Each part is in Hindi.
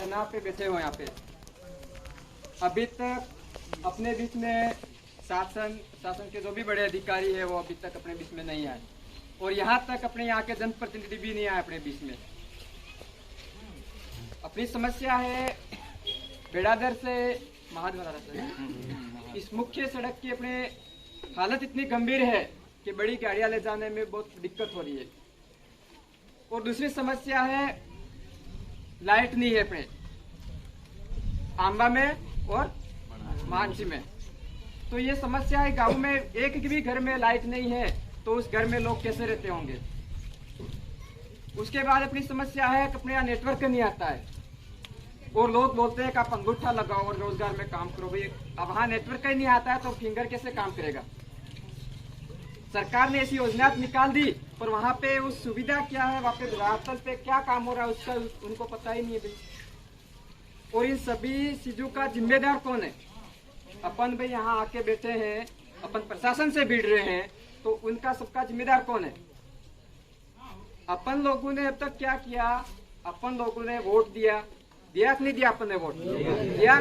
चुनाव पे बैठे हो यहाँ पे। अभी तक अपने बीच में शासन के जो भी बड़े अधिकारी है वो अभी तक अपने बीच में नहीं आए, और यहाँ तक अपने यहाँ के जनप्रतिनिधि भी नहीं आए अपने बीच में। अपनी समस्या है बेड़ादर से महाद्वारा से इस मुख्य सड़क की अपने हालत इतनी गंभीर है कि बड़ी गाड़ियां ले जाने में बहुत दिक्कत हो रही है। और दूसरी समस्या है लाइट नहीं है अपने आंबा में और मानसी में। तो ये समस्या है, गांव में एक भी घर में लाइट नहीं है तो उस घर में लोग कैसे रहते होंगे। उसके बाद अपनी समस्या है कि अपने यहाँ नेटवर्क नहीं आता है, और लोग बोलते हैं कि आप अंगूठा लगाओ और रोजगार में काम करो। भाई अब वहाँ नेटवर्क ही नहीं आता है तो फिंगर कैसे काम करेगा। सरकार ने ऐसी योजना निकाल दी, पर वहाँ पे उस सुविधा क्या है, वहाँ पे धरातल पे क्या काम हो रहा है उसका उनको पता ही नहीं है भाई। और इन सभी चीजों का जिम्मेदार कौन है। अपन भाई यहाँ आके बैठे हैं, अपन प्रशासन से भिड़ रहे हैं, तो उनका सबका जिम्मेदार कौन है। अपन लोगों ने अब तक क्या किया, अपन लोगों ने वोट दिया कि नहीं दिया। अपन ने वोट दिया।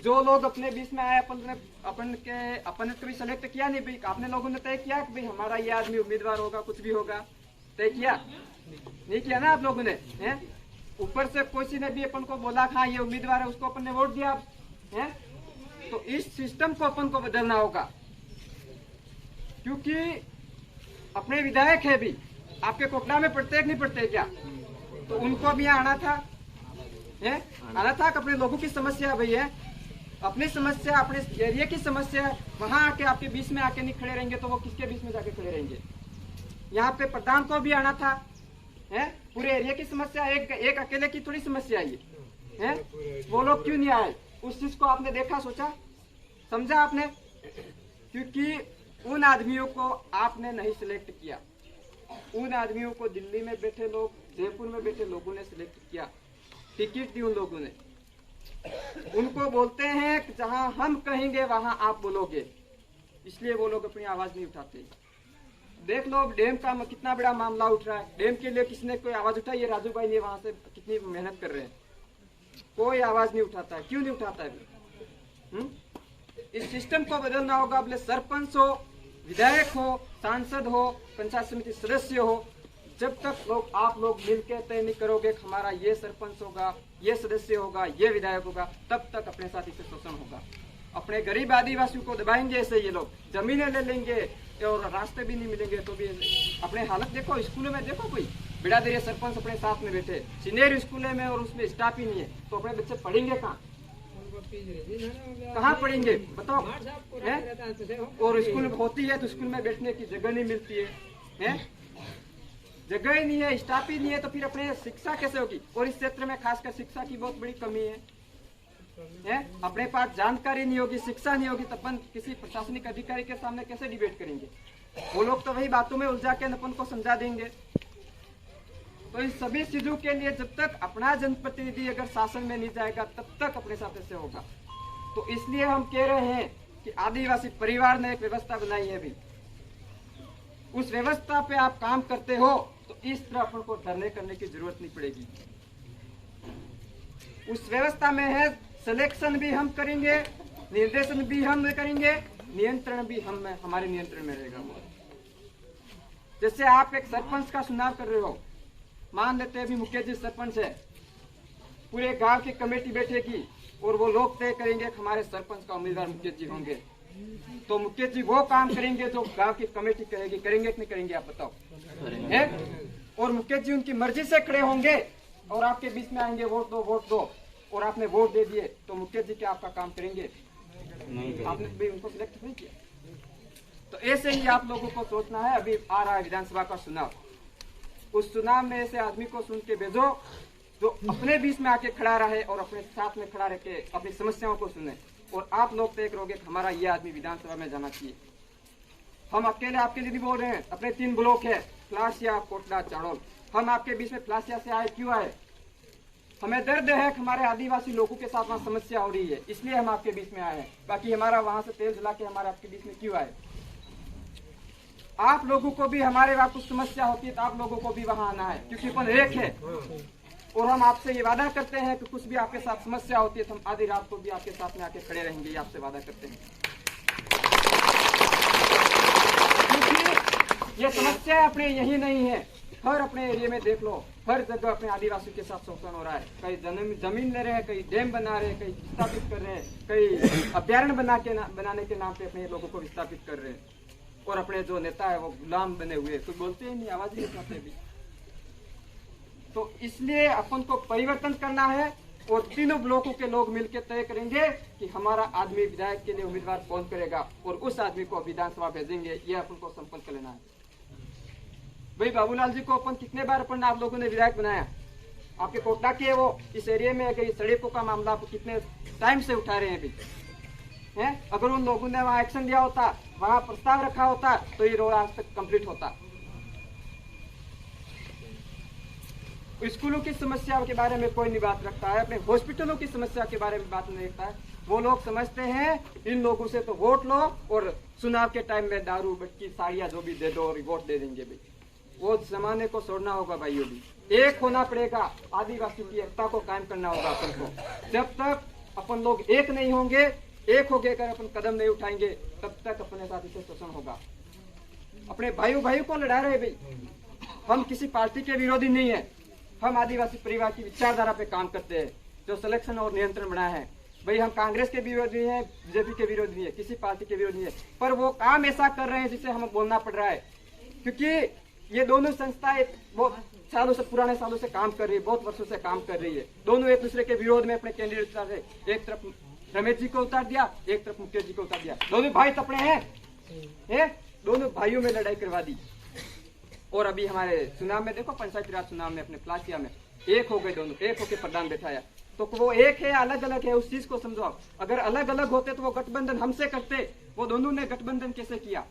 जो लोग अपने बीच में आए अपन ने कभी सेलेक्ट किया नहीं भाई। आपने लोगों ने तय किया कि भाई हमारा ये आदमी उम्मीदवार होगा, कुछ भी होगा, तय किया नहीं किया ना आप लोगों ने। ऊपर से किसी ने भी अपन को बोला हाँ ये उम्मीदवार है, उसको अपन ने वोट दिया है। तो इस सिस्टम को अपन को बदलना होगा, क्योंकि अपने विधायक है भी आपके कोटला में पढ़ते नहीं पढ़ते क्या, तो उनको भी यहाँ आना था आना था कि अपने लोगों की समस्या भाई है, अपनी समस्या अपने एरिया की समस्या वहां आके आपके बीच में आके नहीं खड़े रहेंगे तो वो किसके बीच में जाके खड़े रहेंगे। यहाँ पे प्रधान को भी आना था पूरे एरिया की समस्या, एक अकेले की थोड़ी समस्या है। वो लोग क्यों नहीं आए, उस चीज को आपने देखा, सोचा, समझा आपने। क्योंकि उन आदमियों को आपने नहीं सिलेक्ट किया, उन आदमियों को दिल्ली में बैठे लोग, जयपुर में बैठे लोगों ने सिलेक्ट किया, टिकट दी उन लोगों ने। उनको बोलते हैं कि जहां हम कहेंगे वहां आप बोलोगे, इसलिए वो लोग अपनी आवाज नहीं उठाते। देख लो डैम का कितना बड़ा मामला उठ रहा है, डैम के लिए किसने कोई आवाज उठाई है। राजू भाई ने वहां से कितनी मेहनत कर रहे हैं, कोई आवाज नहीं उठाता है। क्यों नहीं उठाता है। इस सिस्टम को बदलना होगा। अपने सरपंच हो, विधायक हो, सांसद हो, पंचायत समिति सदस्य हो, जब तक आप लोग मिलकर तय नहीं करोगे हमारा ये सरपंच होगा, ये सदस्य होगा, ये विधायक होगा, तब तक अपने साथ इसे शोषण होगा। अपने गरीब आदिवासियों को दबाएंगे ऐसे ये लोग, जमीनें ले लेंगे और रास्ते भी नहीं मिलेंगे तो भी। अपने हालत देखो, स्कूलों में देखो, कोई बिड़ादरिया सरपंच अपने साथ में बैठे सीनियर स्कूल में और उसमें स्टाफ ही नहीं है, तो अपने बच्चे पढ़ेंगे कहाँ पढ़ेंगे बताओ। और स्कूल होती है तो स्कूल में बैठने की जगह नहीं मिलती है, जगह ही नहीं है, स्टाफ ही नहीं है, तो फिर अपने शिक्षा कैसे होगी। और इस क्षेत्र में खासकर शिक्षा की बहुत बड़ी कमी है। अपने पास जानकारी नहीं होगी, शिक्षा नहीं होगी, तो अपन किसी प्रशासनिक अधिकारी के सामने कैसे डिबेट करेंगे। वो लोग तो वही बातों में उलझा के अपन को समझा देंगे। तो इन सभी चीजों के लिए जब तक अपना जनप्रतिनिधि अगर शासन में नहीं जाएगा तब तक अपने साथ ऐसे होगा। तो इसलिए हम कह रहे हैं कि आदिवासी परिवार ने एक व्यवस्था बनाई है, भी उस व्यवस्था पे आप काम करते हो तो इस तरह अपन को धरने करने की जरूरत नहीं पड़ेगी। उस व्यवस्था में है सिलेक्शन भी हम करेंगे, निर्देशन भी हम करेंगे, नियंत्रण भी हम हमारे नियंत्रण में रहेगा। जैसे आप एक सरपंच का चुनाव कर रहे हो, मान लेते हैं अभी मुकेश जी सरपंच है, पूरे गांव की कमेटी बैठेगी और वो लोग तय करेंगे कि हमारे सरपंच का उम्मीदवार मुकेश जी होंगे, तो मुकेश जी वो काम करेंगे जो गांव की कमेटी कहेगी। करेंगे कि नहीं करेंगे आप बताओ। और मुकेश जी उनकी मर्जी से खड़े होंगे और आपके बीच में आएंगे वोट दो, और आपने वोट दे दिए तो मुकेश जी क्या आपका काम करेंगे? आपने भी उनको सिलेक्ट नहीं किया। तो ऐसे ही आप लोगों को सोचना है। अभी आ रहा है विधानसभा का चुनाव, उस चुनाव में ऐसे आदमी को सुन के भेजो जो अपने बीच में आके खड़ा रहे और अपने साथ में खड़ा रह के अपनी समस्याओं को सुने। और आप लोग तय करोगे कि हमारा ये आदमी विधानसभा में जाना चाहिए। हम अकेले आपके लिए नहीं बोल रहे हैं, अपने 3 ब्लॉक है, फ्लासिया, कोटला, चाड़ोल। हम आपके बीच में फ्लासिया से आए, क्यों आए? हमें दर्द है कि हमारे आदिवासी लोगों के साथ वहाँ समस्या हो रही है, इसलिए हम आपके बीच में आए हैं। बाकी हमारा वहाँ से तेल जला के हमारे आपके बीच में क्यों आए? आप लोगों को भी हमारे वहाँ कुछ समस्या होती है तो आप लोगों को भी वहाँ आना है, क्योंकि अपन एक है। और हम आपसे ये वादा करते हैं कि कुछ भी आपके साथ समस्या होती है तो हम आधी रात को भी आपके साथ में आके खड़े रहेंगे, ये आपसे वादा करते हैं। क्योंकि ये समस्या अपने यही नहीं है, हर अपने एरिया में देख लो, हर जगह अपने आदिवासी के साथ शोषण हो रहा है। कई जमीन ले रहे हैं, कई डैम बना रहे हैं, कई विस्थापित कर रहे हैं, कई अभ्यारण्य बनाने के नाम पे अपने लोगों को विस्थापित कर रहे हैं। और अपने जो नेता है वो गुलाम बने हुए, कोई बोलते ही नहीं, आवाज ही नहीं उठाते भी। तो इसलिए अपन को परिवर्तन करना है और तीनों ब्लॉकों के लोग मिलकर तय करेंगे कि हमारा आदमी विधायक के लिए उम्मीदवार कौन करेगा और उस आदमी को विधानसभा भेजेंगे। ये अपन को संपन्न कर लेना है। भाई बाबूलाल जी को अपन कितने बार अपन आप लोगों ने विधायक बनाया, आपके कोटा के वो इस एरिया में अगर सड़कों का मामला आप कितने टाइम से उठा रहे हैं अभी हैं? अगर उन लोगों ने वहां एक्शन लिया होता, वहां प्रस्ताव रखा होता तो ये रोड आज तक कंप्लीट होता। स्कूलों की समस्या के बारे में कोई नहीं बात रखता है, अपने हॉस्पिटलों की समस्या के बारे में बात नहीं रखता है। वो लोग समझते हैं इन लोगों से तो वोट लो और चुनाव के टाइम में दारू बटकी साड़ियां जो भी दे दो और वोट दे देंगे। भाई वो जमाने को छोड़ना होगा भाइयों, भी एक होना पड़ेगा, आदिवासी की एकता को कायम करना होगा अपन को। जब तक अपन लोग एक नहीं होंगे, एक हो गए अपन कदम नहीं उठाएंगे, तब तक अपने साथ इसे शोषण होगा। अपने भाइयों को लड़ा रहे भाई, हम किसी पार्टी के विरोधी नहीं है, हम आदिवासी परिवार की विचारधारा पे काम करते हैं, जो सिलेक्शन और नियंत्रण बना है। भाई हम कांग्रेस के विरोधी हैं, बीजेपी के विरोधी है, किसी पार्टी के विरोधी है, पर वो काम ऐसा कर रहे हैं जिसे हमें बोलना पड़ रहा है। क्योंकि ये दोनों संस्थाएं बहुत सालों से, पुराने सालों से काम कर रही है, बहुत वर्षों से काम कर रही है। दोनों एक दूसरे के विरोध में अपने कैंडिडेट उतार रहे, एक तरफ रमेश जी को उतार दिया, एक तरफ मुकेश जी को उतार दिया। दोनों भाई तपड़े हैं, दोनों भाइयों में लड़ाई करवा दी। और अभी हमारे चुनाव में देखो, पंचायती राज चुनाव में अपने प्लासिया में एक हो गए, दोनों एक होकर प्रधान बैठाया। तो वो एक है अलग अलग है, उस चीज को समझो आप। अगर अलग अलग होते तो वो गठबंधन हमसे करते, वो दोनों ने गठबंधन कैसे किया,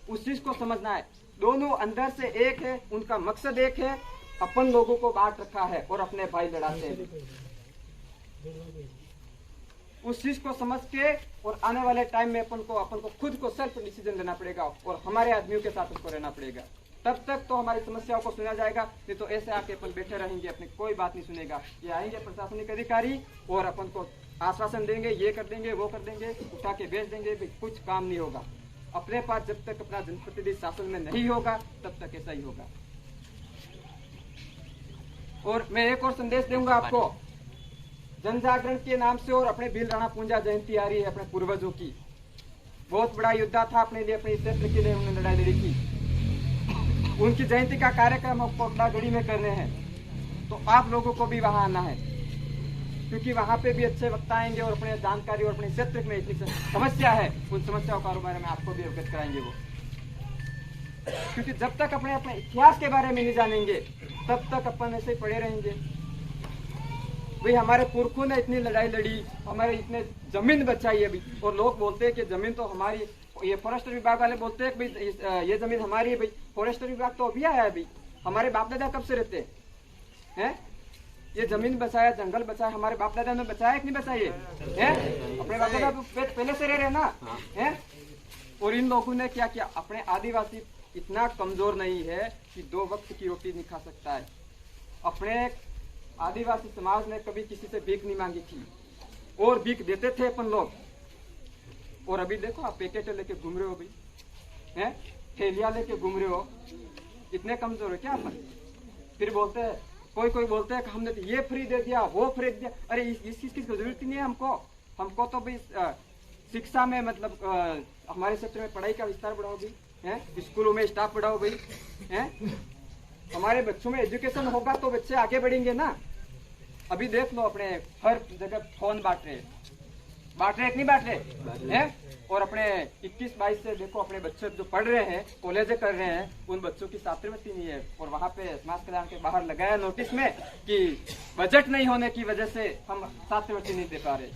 उस चीज को समझना है। दोनों अंदर से एक है, उनका मकसद एक है, अपन लोगों को बांट रखा है और अपने भाई लड़ाते हैं। उस चीज को समझ के और आने वाले टाइम में अपन को खुद को सेल्फ डिसीजन लेना पड़ेगा और हमारे आदमियों के साथ उसको रहना पड़ेगा। तब तक तो हमारी समस्याओं को सुना जाएगा, नहीं तो ऐसे आके अपन बैठे रहेंगे, अपनी कोई बात नहीं सुनेगा। ये आएंगे प्रशासनिक अधिकारी और अपन को आश्वासन देंगे, ये कर देंगे, वो कर देंगे, उठा के बेच देंगे, कुछ काम नहीं होगा। अपने पास जब तक अपना जनप्रतिनिधि शासन में नहीं होगा तब तक ऐसा ही होगा। और मैं एक और संदेश दूंगा आपको, जन जागरण के नाम से और अपने भील राणा पूंजा जयंती आ रही है अपने पूर्वजों की। बहुत बड़ा योद्धा था, अपने लिए, अपने क्षेत्र के लिए उन्होंने लड़ाई लड़ी थी। उनकी जयंती का कार्यक्रम हम कोटलागढ़ी में करने हैं, तो आप लोगों को भी वहां आना है, क्योंकि वहां पे भी अच्छे वक्ता आएंगे और अपने जानकारी और अपने क्षेत्र में इतनी समस्या है, उन समस्याओं के बारे में आपको भी अवगत कराएंगे वो। क्योंकि जब तक अपने इतिहास के बारे में नहीं जानेंगे तब तक अपन ऐसे पड़े रहेंगे। भाई हमारे पुरखों ने इतनी लड़ाई लड़ी, हमारे इतने जमीन बचाई अभी, और लोग बोलते हैं कि जमीन तो हमारी, ये फॉरेस्टर विभाग वाले बोलते हैं भाई ये जमीन हमारी है। भाई फॉरेस्टर विभाग तो अभी आया है, अभी हमारे बाप दादा कब से रहते हैं? ये जमीन बचाया, जंगल बचाया, हमारे बाप दादा ने बचाया कि नहीं बचाइए? अपने बाप दादा पहले से रह रहे ना है। और इन लोगों ने क्या किया, अपने आदिवासी इतना कमजोर नहीं है कि 2 वक्त की रोटी नहीं खा सकता है। अपने आदिवासी समाज ने कभी किसी से भीख नहीं मांगी थी और भीख देते थे अपन लोग। और अभी देखो आप पैकेट लेके घूम रहे हो भाई, हैं थैलियां लेके घूम रहे हो, इतने कमजोर हो क्या अपन? फिर बोलते हैं, कोई बोलते हैं कि हमने तो ये फ्री दे दिया, वो फ्री दे दिया। अरे इस चीज की जरूरत ही नहीं है हमको तो भाई शिक्षा में मतलब हमारे क्षेत्र में पढ़ाई का विस्तार बढ़ाओ भाई, हैं स्कूलों में स्टाफ बढ़ाओ भाई, हैं हमारे बच्चों में एजुकेशन होगा तो बच्चे आगे बढ़ेंगे ना। अभी देख लो अपने हर जगह फोन बांट रहे कि नहीं बांट रहे हैं? और अपने 21-22 से देखो अपने बच्चे जो पढ़ रहे हैं, कॉलेज कर रहे हैं, उन बच्चों की छात्रवृत्ति नहीं है। और वहाँ पे समाज कल्याण के बाहर लगाया नोटिस में कि बजट नहीं होने की वजह से हम छात्रवृत्ति नहीं दे पा रहे।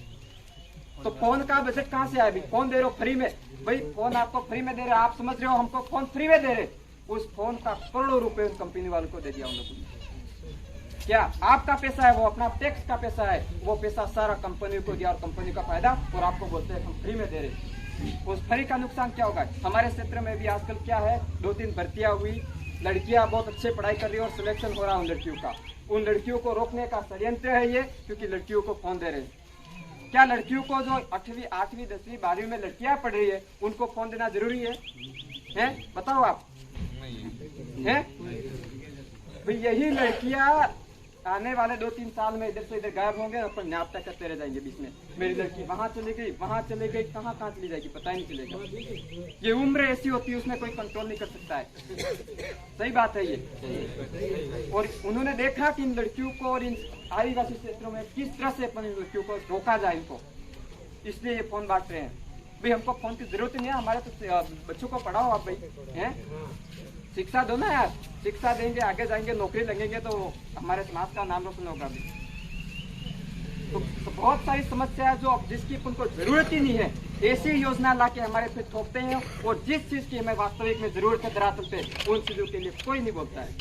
तो फोन का बजट कहाँ से आया? अभी फोन दे रहे हो फ्री में, भाई फोन आपको फ्री में दे रहे, आप समझ रहे हो हमको फोन फ्री में दे रहे। उस फोन का करोड़ों रुपए उस कंपनी वालों को दे दिया उन लोगों ने। क्या आपका पैसा है, वो अपना टैक्स का पैसा है, वो पैसा सारा कंपनी को दिया और कंपनी का फायदा, और आपको बोलते हैं हम फ्री में दे रहे। उस फ्री का नुकसान क्या होगा? हमारे क्षेत्र में भी आजकल क्या है, 2-3 भर्तियां हुई, लड़कियां बहुत अच्छे पढ़ाई कर रही है और सिलेक्शन हो रहा है उन लड़कियों का, उन लड़कियों को रोकने का षड्यंत्र है ये, क्योंकि लड़कियों को फोन दे रहे हैं। क्या लड़कियों को जो 8वीं 8वीं 10वीं 12वीं में लड़कियां पढ़ रही है उनको फोन देना जरूरी है? बताओ आप, हैं? भाई यही लड़कियां आने वाले 2-3 साल में इधर से इधर गायब होंगे, अपन न्यापता करते रह जाएंगे बीच में। मेरी लड़की वहां चली गई, कहाँ चली जाएगी पता ही नहीं चलेगा। ये उम्र ऐसी होती है, उसमें कोई कंट्रोल नहीं कर सकता है। सही बात है ये। और उन्होंने देखा कि इन लड़कियों को और इन आदिवासी क्षेत्रों में किस तरह से अपन इन लड़कियों को रोका जाए इनको, इसलिए ये फोन बांट रहे हैं। भाई हमको फोन की जरूरत नहीं है, हमारे तो बच्चों को पढ़ाओ आप भाई, हैं? शिक्षा दो ना यार, शिक्षा देंगे आगे जाएंगे नौकरी लगेंगे तो हमारे समाज का नाम रोशन होगा भी। तो बहुत सारी समस्या है जो अब जिसकी अपन को जरूरत ही नहीं है, ऐसी योजना ला के हमारे पे थोपते हैं, और जिस चीज की हमें वास्तविक में जरूरत है धरातल पे, उन चीजों के लिए कोई नहीं बोलता है।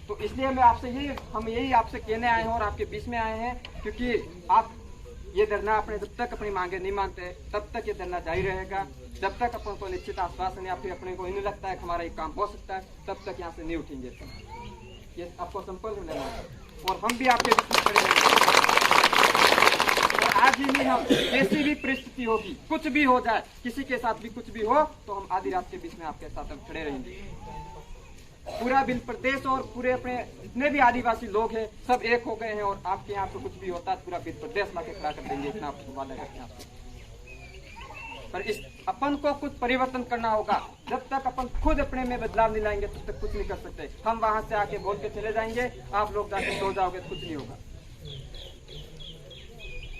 तो इसलिए मैं आपसे हम यही आपसे कहने आए हैं और आपके बीच में आए हैं, क्योंकि आप ये धरना अपने जब तक अपनी मांगे नहीं मानते तब तक ये धरना जारी रहेगा। जब तक अपन को निश्चित आश्वासन या फिर अपने को नहीं लगता है कि हमारा ये काम हो सकता है, तब तक यहाँ से नहीं उठेंगे। ये आपको संपर्क लेना है और हम भी आपके बीच में खड़े रहेंगे। और आज ही नहीं, हम कैसी भी परिस्थिति होगी, कुछ भी हो जाए, किसी के साथ भी कुछ भी हो, तो हम आधी रात के बीच में आपके साथ हम खड़े रहेंगे। पूरा बिल प्रदेश और पूरे अपने जितने भी आदिवासी लोग हैं सब एक हो गए हैं, और आपके यहाँ पे कुछ भी होता है पूरा बिल प्रदेश ला के खड़ा कर देंगे, इतना आपको वादा करते हैं आपसे। पर इस अपन को कुछ परिवर्तन करना होगा। जब तक अपन खुद अपने में बदलाव नहीं लाएंगे तब तक कुछ नहीं कर सकते। हम वहां से आके बोल के चले जाएंगे, आप लोग जाके सो जाओगे, कुछ नहीं होगा।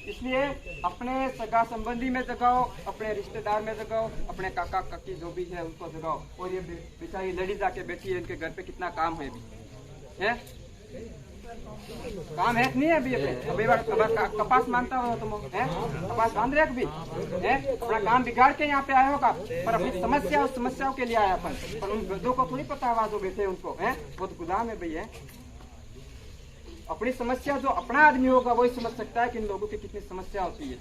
इसलिए अपने सगा संबंधी में जगाओ, अपने रिश्तेदार में जगाओ, अपने काका काकी जो भी है उनको जगाओ। और ये बेचारी लड़ी जाके बैठी है, इनके घर पे कितना काम है अभी, है? काम है कि नहीं है अभी? अभी कपास मानता हो तुम, है? कपास बांध रहे अभी, है? अपना काम बिगाड़ के यहाँ पे आए होगा, पर अपनी समस्या और समस्याओं के लिए आया अपन। पर उन गधों को थोड़ी पता आवाज हो बैठे उनको, है? वो तो गुलाम है भाई, है? अपनी समस्या जो अपना आदमी होगा वही समझ सकता है कि इन लोगों की कितनी समस्या होती है।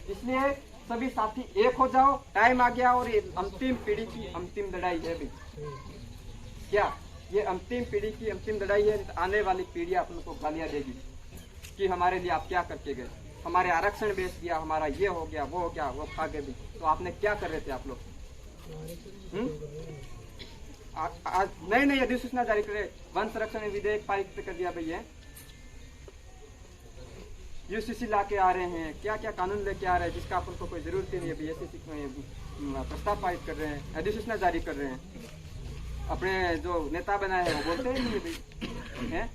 इसलिए सभी साथी एक हो जाओ, टाइम आ गया, और ये अंतिम पीढ़ी की अंतिम लड़ाई है भाई। क्या ये अंतिम पीढ़ी की अंतिम लड़ाई है? आने वाली पीढ़ी अपन को गालियां देगी कि हमारे लिए आप क्या करके गए, हमारे आरक्षण बेच दिया, हमारा ये हो गया, वो हो गया, वो खा गए भी। तो आपने क्या कर रहे थे आप लोग? आज नई अधिसूचना जारी करे, वन संरक्षण विधेयक पारित कर दिया भैया, यूसीसी ला के आ रहे हैं, क्या क्या कानून लेके आ रहे हैं जिसका अपन को कोई जरूरत ही नहीं है। ऐसे प्रस्ताव पारित कर रहे हैं, अधिसूचना जारी कर रहे हैं। अपने जो नेता बनाए हैं वो बोलते ही नहीं है भाई, है?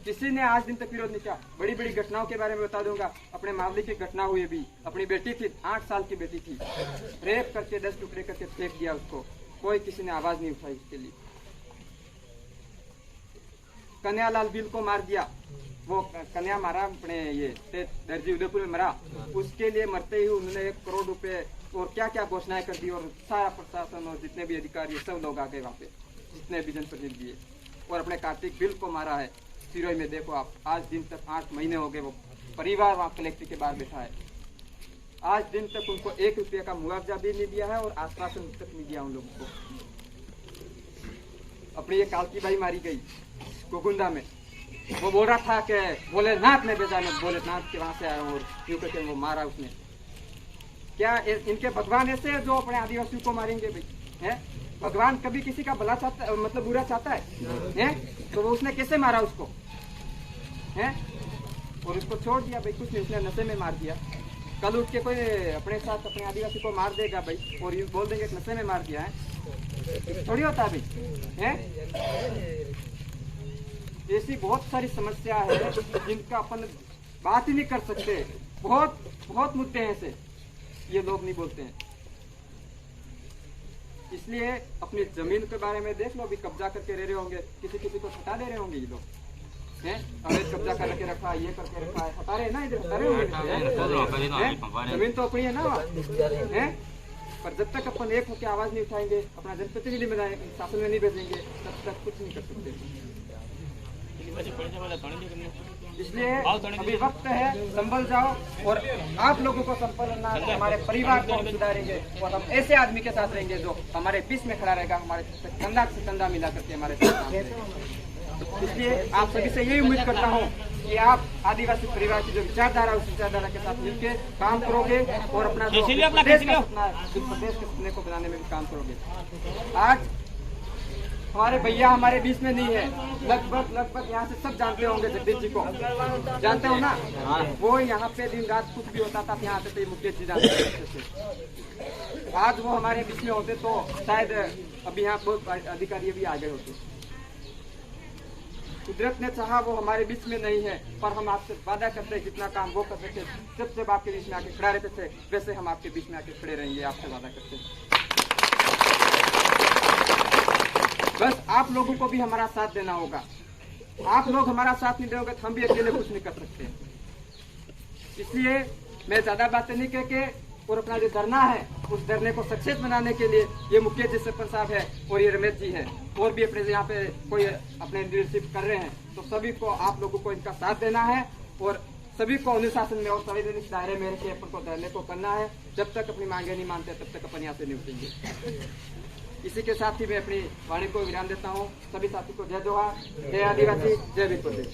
किसी ने आज दिन तक विरोध नहीं किया। बड़ी बड़ी घटनाओं के बारे में बता दूंगा। अपने मावली की घटना हुई अभी, अपनी बेटी थी, 8 साल की बेटी थी, रेप करके 10 टुकड़े करके फेंक दिया उसको, कोई किसी ने आवाज नहीं उठाई उसके लिए। कन्यालाल बिल को मार दिया, वो कन्या मारा अपने ये दर्जी उदयपुर में मरा, उसके लिए मरते ही उन्होंने 1 करोड़ रुपए और क्या क्या घोषणाएं कर दी, और सारा प्रशासन और जितने भी अधिकारी सब लोग आ गए वहाँ पे, जितने भी जनप्रतिनिधि है। और अपने कार्तिक बिल को मारा है सिरोही में। देखो आप, आज दिन तक 8 महीने हो गए, वो परिवार वहाँ कलेक्टर के बाहर बैठा है। आज दिन तक उनको 1 रुपये का मुआवजा भी नहीं दिया है और आश्वासन तक नहीं दिया उन लोगों को। अपनी ये कालकी बाई मारी गई गोकुंदा में, वो बोल रहा था कि भोलेनाथ ने भेजा, मैं भोलेनाथ के वहां से आया हूँ, और क्यों करके वो मारा उसने। क्या इनके भगवान ऐसे है जो अपने आदिवासियों को मारेंगे भाई, है? भगवान कभी किसी का भला चाहता है, मतलब बुरा चाहता है? तो वो उसने कैसे मारा उसको, है? और उसको छोड़ दिया भाई, कुछ नहीं, उसने नशे में मार दिया। कल उठ के कोई अपने साथ अपने आदिवासी को मार देगा भाई, और ये बोल देंगे नशे में मार दिया है, थोड़ी होता भाई, है? ऐसी बहुत सारी समस्या है जिनका अपन बात ही नहीं कर सकते। बहुत मुद्दे हैं ऐसे, ये लोग नहीं बोलते हैं। इसलिए अपनी जमीन के बारे में देख लो, अभी कब्जा करके रह रहे होंगे, किसी को हटा दे रहे होंगे ये लोग, हैं? अवैध कब्जा करके रखा है, ये करके रखा है, हटा रहे ना, इधर हटा रहे होंगे। जमीन तो अपनी है ना, है? पर जब तक अपन एक होकर आवाज नहीं उठाएंगे, अपना जनप्रतिनिधि बनाए, शासन में नहीं भेजेंगे, तब तक कुछ नहीं कर सकते। इसलिए अभी वक्त है, संभल जाओ और आप लोगों को संपन्न हमारे परिवार को हम सुधारेंगे और हम ऐसे आदमी के साथ रहेंगे जो हमारे बीच में खड़ा रहेगा, हमारे कंधा से कंधा मिला करके हमारे साथ। इसलिए आप सभी से यही उम्मीद करता हूँ कि आप आदिवासी परिवार की जो विचारधारा उस विचारधारा के साथ मिलकर काम करोगे और अपना जो प्रदेश का सपना है उस प्रदेश के सपने को बनाने में भी काम करोगे। आज हमारे भैया हमारे बीच में नहीं है, लगभग यहाँ से सब जानते होंगे जगदीश जी को, जानते हो ना? वो यहाँ पे दिन रात कुछ भी होता था यहाँ से मुकेश जी जानते थे। आज वो हमारे बीच में होते तो शायद अभी यहाँ बहुत अधिकारी भी आ गए होते। कुदरत ने चाहा वो हमारे बीच में नहीं है, पर हम आपसे वादा करते हैं जितना काम वो करते थे, जब आपके बीच में आके खड़ा रहते थे वैसे हम आपके बीच में आके खड़े रहेंगे, आपसे वादा करते हैं। बस आप लोगों को भी हमारा साथ देना होगा। आप लोग हमारा साथ नहीं दोगे तो हम भी अकेले कुछ नहीं कर सकते। इसलिए मैं ज्यादा बातें नहीं कह के और अपना जो धरना है उस धरने को सक्सेस बनाने के लिए ये मुकेश जी सरपंच साहब है और ये रमेश जी है और भी अपने यहाँ पे कोई अपने लीडरशिप कर रहे हैं, तो सभी को आप लोगों को इनका साथ देना है और सभी को अनुशासन में और संवैधानिक दायरे में रखे अपन को धरने को करना है। जब तक अपनी मांगे नहीं मानते तब तक अपन यहाँ से नहीं उठेंगे। इसी के साथ ही मैं अपनी वाणी को विराम देता हूँ। सभी साथी को जय जोहार, जय आदिवासी, जय वीर प्रदेश।